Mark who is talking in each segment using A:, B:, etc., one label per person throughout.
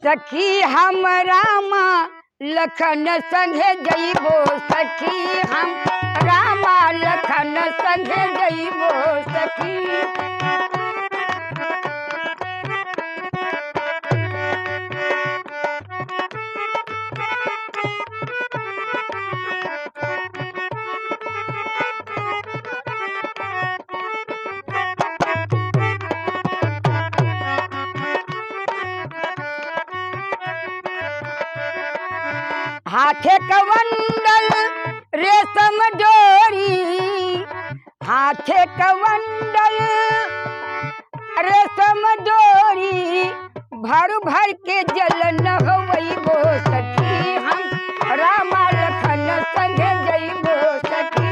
A: सखी हम रामा लखन संगे जइबो, सखी हम रामा लखन संगे जइबो सखी। हाथे कवंडल रेशम डोरी, हाथे कवंडल रेशम डोरी, भर भर के जल नहवइबो सखी हम रामा लखन संगे जइबो सखी।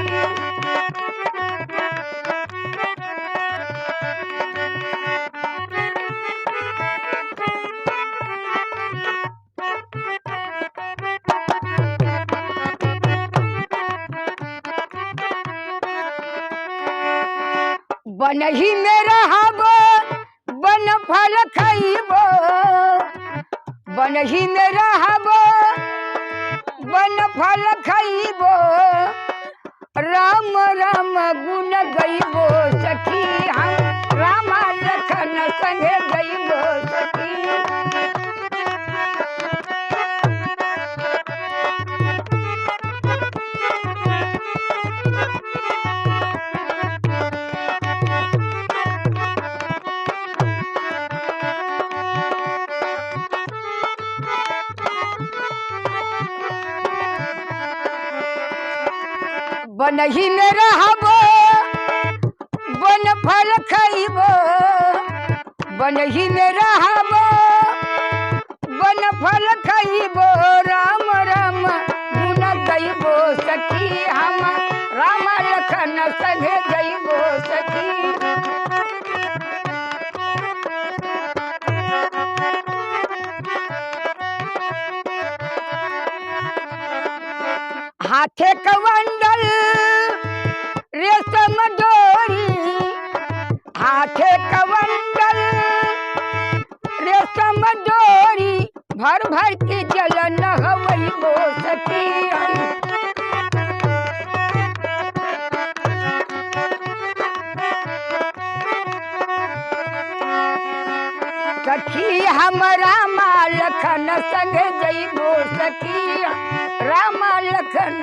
A: बनही में रहबो बन फल खइबो, बनही में रहबो बन फल खइबो, राम राम गुण गइबो सखी हम रामा लखन संगे गइबो सखी। बनही में रहबो बन फल खइबो, बनही में रहबो बन फल खइबो, राम राम गुण गइबो सखी हम रामा लखन संगे जइबो सखी। हाथे कवंडल रेशम डोरी, हाथे कवंडल रेशम डोरी, भर भर के जल नहवइबो सखी हम। सखी हम रामा लखन संगे जइबो सखी रामा लखन